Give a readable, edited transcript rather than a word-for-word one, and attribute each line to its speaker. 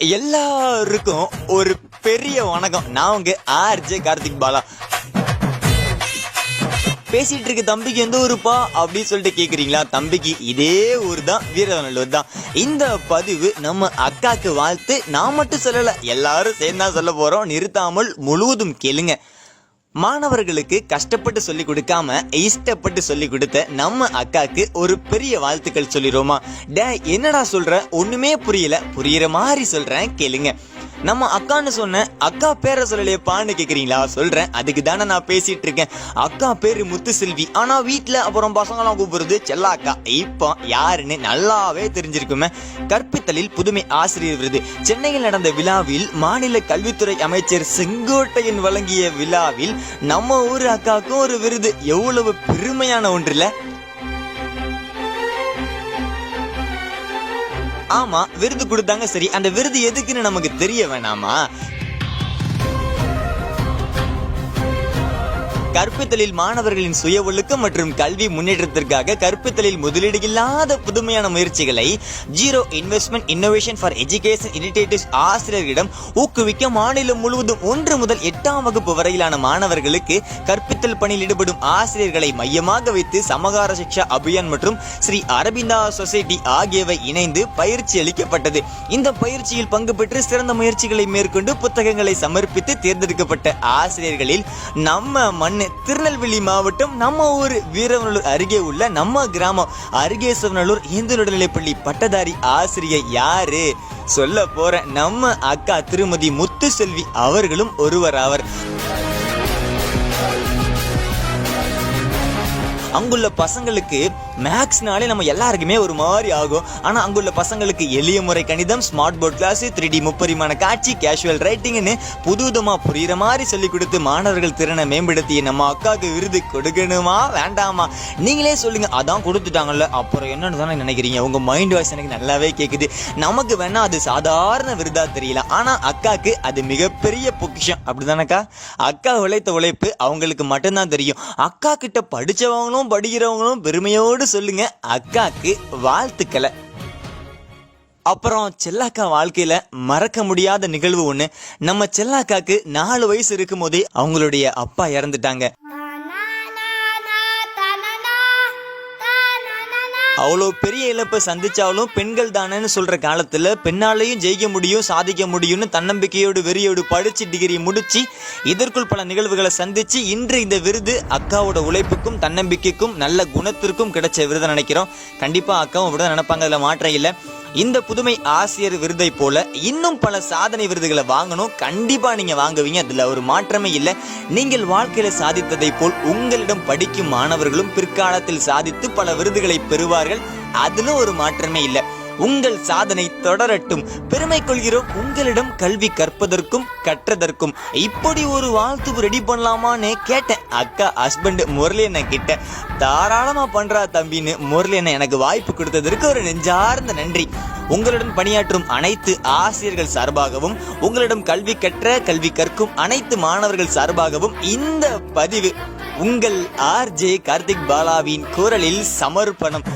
Speaker 1: எல்லாருக்கும் ஒரு பெரிய வணக்கம். நான் உங்க ஆர்ஜே கார்த்திக் பாலா. பேசிட்டு இருக்க தம்பிக்கு எந்த ஊருப்பா அப்படின்னு சொல்லிட்டு கேக்குறீங்களா? தம்பிக்கு இதே ஊர் தான், வீரவநல்லூர் தான். இந்த பதிவு நம்ம அக்காக்கு வாழ்த்து. நான் மட்டும் சொல்லல, எல்லாரும் சேர்ந்தா சொல்ல போறோம். நிறுத்தாமல் முழுவதும் கேளுங்க. மாணவர்களுக்கு கஷ்டப்பட்டு சொல்லி கொடுக்காம இஷ்டப்பட்டு சொல்லி கொடுத்த நம்ம அக்காக்கு ஒரு பெரிய வாழ்த்துக்கள் சொல்லிடுவோமா? என்னடா சொல்ற, ஒண்ணுமே புரியல, புரியுற மாதிரி சொல்றேன் கேளுங்க. நம்ம அக்கான்னு சொன்ன அக்கா பேரை சொல்லலையப்பான்னு கேக்குறீங்களா? சொல்றேன், அதுக்கு தானே நான் பேசிட்டு இருக்கேன். அக்கா பேரு முத்து செல்வி, ஆனா வீட்டுல அப்புறம் பசங்களாம் கூப்பிடுறது செல்லாக்கா. இப்போ யாருன்னு நல்லாவே தெரிஞ்சிருக்குமே. கற்பித்தலில் புதுமை ஆசிரியர் விருது சென்னையில் நடந்த விழாவில் மாநில கல்வித்துறை அமைச்சர் செங்கோட்டையன் வழங்கிய விழாவில் நம்ம ஊரு அக்காவுக்கும் ஒரு விருது. எவ்வளவு பெருமையான ஒன்றுல. ஆமா, விருது கொடுத்தாங்க. சரி, அந்த விருது எதுக்குன்னு நமக்கு தெரிய வேணாமா? கற்பித்தலில் மாணவர்களின் சுய ஒழுக்கம் மற்றும் கல்வி முன்னேற்றத்திற்காக கற்பித்தலில் முதலீடு இல்லாத புதுமையான முயற்சிகளை zero investment innovation for education initiatives ஆசிரியர்களிடம் ஊக்குவிக்க மாநிலம் முழுவதும் 1 முதல் 8ஆம் வகுப்பு வரையிலான மாணவர்களுக்கு கற்பித்தல் பணியில் ஈடுபடும் ஆசிரியர்களை மையமாக வைத்து சமகார சிக்ஷா அபியான் மற்றும் ஸ்ரீ அரபிந்தா சொசைட்டி ஆகியவை இணைந்து பயிற்சி அளிக்கப்பட்டது. இந்த பயிற்சியில் பங்கு பெற்று சிறந்த முயற்சிகளை மேற்கொண்டு புத்தகங்களை சமர்ப்பித்து தேர்ந்தெடுக்கப்பட்ட ஆசிரியர்களில் நம்ம திருநெல்வேலி மாவட்டம், நம்ம ஊர் வீரவநல்லூர் அருகே உள்ள நம்ம கிராமம் அருகேசவநல்லூர் இந்து நடுநிலைப்பள்ளி பட்டதாரி ஆசிரியர் யாரு சொல்ல போற நம்ம அக்கா திருமதி முத்து செல்வி அவர்களும் ஒருவர் ஆவர். அங்குள்ள பசங்களுக்கு மேக்ஸ்னாலே நம்ம எல்லாருக்குமே ஒரு மாதிரி ஆகும். ஆனா அங்குள்ள பசங்களுக்கு எளிய முறை கணிதம், ஸ்மார்ட் போர்ட் கிளாஸ், 3D முப்பரிமாண காட்சி, கேஷுவல் ரைட்டிங்னு புதுவிதமா புரியுற மாதிரி சொல்லி கொடுத்து மாணவர்கள் திறனை மேம்படுத்திய நம்ம அக்காவுக்கு விருது கொடுக்கணுமா வேண்டாமா? நீங்களே சொல்லுங்க. அதான் கொடுத்துட்டாங்கல்ல, அப்புறம் என்னன்னு தானே நினைக்கிறீங்க? உங்க மைண்ட் வாய்ஸ் எனக்கு நல்லாவே கேக்குது. நமக்கு வேணா அது சாதாரண விருதா தெரியல, ஆனா அக்காக்கு அது மிகப்பெரிய பொக்கிஷம். அப்படிதானக்கா? அக்கா உழைத்த உழைப்பு அவங்களுக்கு மட்டும்தான் தெரியும். அக்கா கிட்ட படிச்சவங்களும் படிக்கிறவங்களும் பெருமையோடு சொல்லுங்க அக்காக்கு வாழ்த்துக்களை. அப்புறம் செல்லாக்கா வாழ்க்கையில மறக்க முடியாத நிகழ்வு ஒண்ணு. நம்ம செல்லாக்காக்கு 4 வயசு இருக்கும் போதே அவங்களுடைய அப்பா இறந்துட்டாங்க. அவ்வளோ பெரிய இழப்பை சந்திச்சாலும் பெண்கள் தானேன்னு சொல்ற காலத்துல பெண்ணாலையும் ஜெயிக்க முடியும், சாதிக்க முடியும்னு தன்னம்பிக்கையோடு வெறியோடு படிச்சு டிகிரி முடிச்சு இதற்குள் பல நிகழ்வுகளை சந்திச்சு இன்று இந்த விருது அக்காவோட உழைப்புக்கும் தன்னம்பிக்கைக்கும் நல்ல குணத்திற்கும் கிடைச்ச விருதை நினைக்கிறோம். கண்டிப்பா அக்காவும் அப்படிதான் நினைப்பாங்க, அதுல மாற்றம் இல்லை. இந்த புதுமை ஆசிரியர் விருதை போல இன்னும் பல சாதனை விருதுகளை வாங்கணும். கண்டிப்பா நீங்க வாங்குவீங்க, அதுல ஒரு மாற்றமே இல்லை. நீங்கள் வாழ்க்கையில சாதித்ததை போல் உங்களிடம் படிக்கும் மாணவர்களும் பிற்காலத்தில் சாதித்து பல விருதுகளை பெறுவார்கள். அதுல ஒரு மாற்றமே இல்லை. உங்கள் சாதனை தொடரட்டும். பெருமை கொள்கிறோம் உங்களிடம் கல்வி கற்பதற்கும் கற்றதற்கும். இப்படி ஒரு வாழ்த்து ரெடி பண்ணலாமான்னு கேட்டேன் அக்கா ஹஸ்பண்ட் முரளியண்ண கிட்ட. தாராளமா பண்றா தம்பின்னு முரளியண்ண எனக்கு வாய்ப்பு கொடுத்ததற்கு ஒரு நெஞ்சார்ந்த நன்றி. உங்களுடன் பணியாற்றும் அனைத்து ஆசிரியர்கள் சார்பாகவும் உங்களிடம் கல்வி கற்ற கல்வி கற்கும் அனைத்து மாணவர்கள் சார்பாகவும் இந்த பதிவு உங்கள் ஆர்ஜே கார்த்திக் பாலாவின் குரலில் சமர்ப்பணம்.